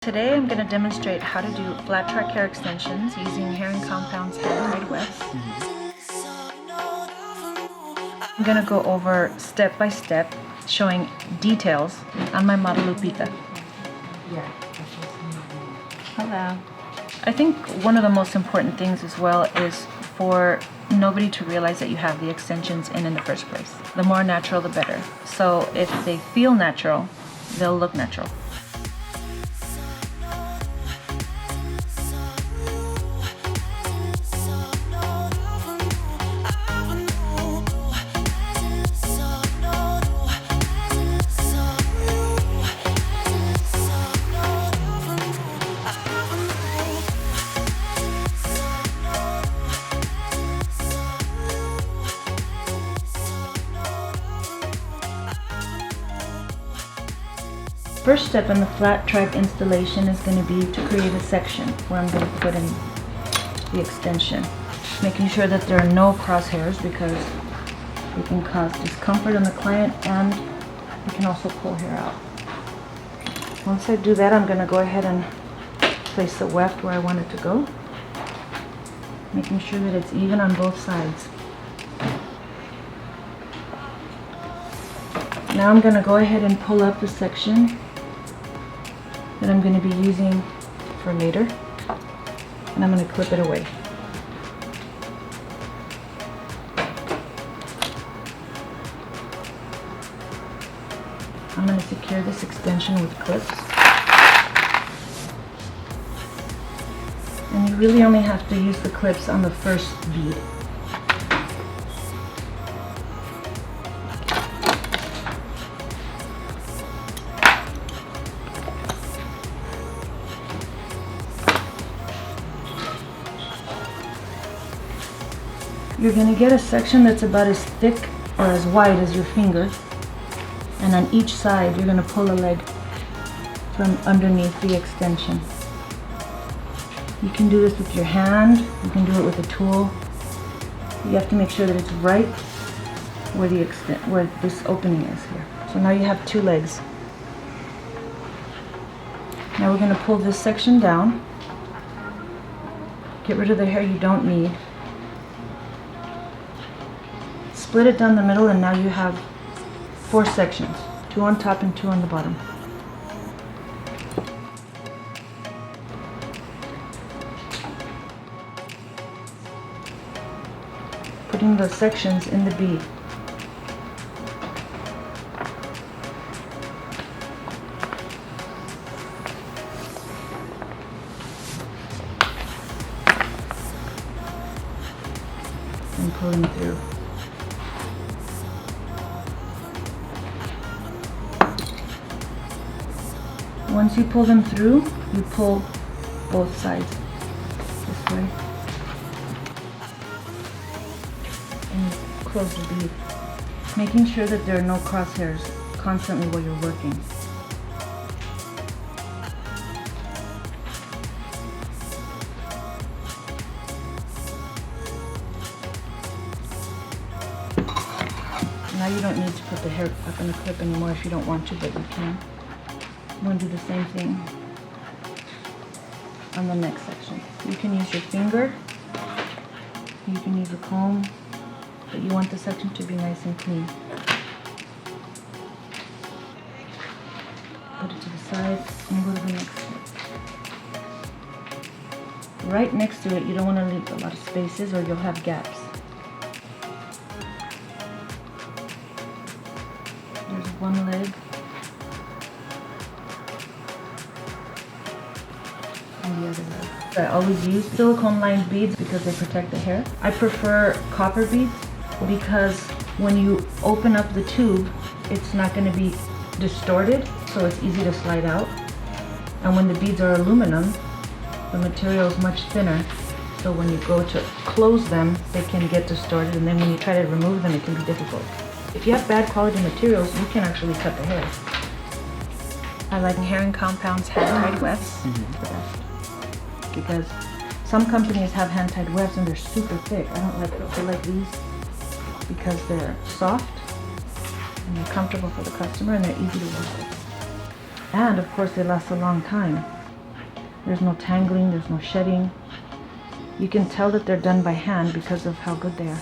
Today I'm going to demonstrate how to do flat track hair extensions using Hair and Compound's hand-tied wefts. I'm going to go over step by step showing details on my model Lupita. Hello. I think one of the most important things as well is for nobody to realize that you have the extensions in the first place. The more natural the better. So if they feel natural, they'll look natural. First step in the flat track installation is going to be to create a section where I'm going to put in the extension. Making sure that there are no crosshairs because it can cause discomfort on the client and you can also pull hair out. Once I do that, I'm going to go ahead and place the weft where I want it to go. Making sure that it's even on both sides. Now I'm going to go ahead and pull up the section that I'm going to be using for later, and I'm going to clip it away. I'm going to secure this extension with clips, and you really only have to use the clips on the first bead. You're going to get a section that's about as thick or as wide as your finger, and on each side you're going to pull a leg from underneath the extension. You can do this with your hand, you can do it with a tool. You have to make sure that it's right where this opening is here. So now you have two legs. Now we're going to pull this section down, get rid of the hair you don't need. Split it down the middle, and now you have 4 sections, 2 on top and 2 on the bottom. Putting those sections in the bead. And pulling through. Once you pull them through, you pull both sides this way and you close the bead, making sure that there are no crosshairs constantly while you're working. Now you don't need to put the hair up in the clip anymore if you don't want to, but you can. I'm going to do the same thing on the next section. You can use your finger, you can use a comb, but you want the section to be nice and clean. Put it to the side and go to the next step. Right next to it, you don't want to leave a lot of spaces or you'll have gaps. There's one leg. The other leg. I always use silicone lined beads because they protect the hair. I prefer copper beads because when you open up the tube, it's not going to be distorted, so it's easy to slide out. And when the beads are aluminum, the material is much thinner, so when you go to close them, they can get distorted, and then when you try to remove them, it can be difficult. If you have bad quality materials, you can actually cut the hair. I like Hair and Compound's hand-tied wefts the best. Because some companies have hand-tied wefts and they're super thick. I don't like those. I like these because they're soft and they're comfortable for the customer and they're easy to work with. And of course they last a long time. There's no tangling, there's no shedding. You can tell that they're done by hand because of how good they are.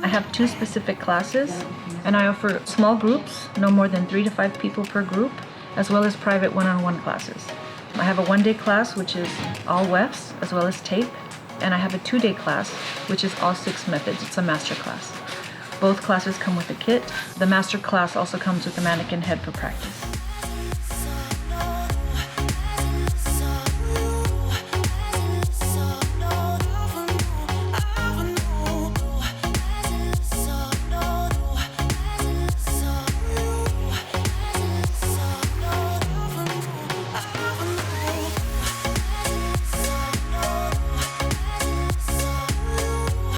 I have 2 specific classes, and I offer small groups, no more than 3 to 5 people per group, as well as private one-on-one classes. I have a 1-day class, which is all wefts, as well as tape, and I have a 2-day class, which is all 6 methods. It's a master class. Both classes come with a kit. The master class also comes with a mannequin head for practice.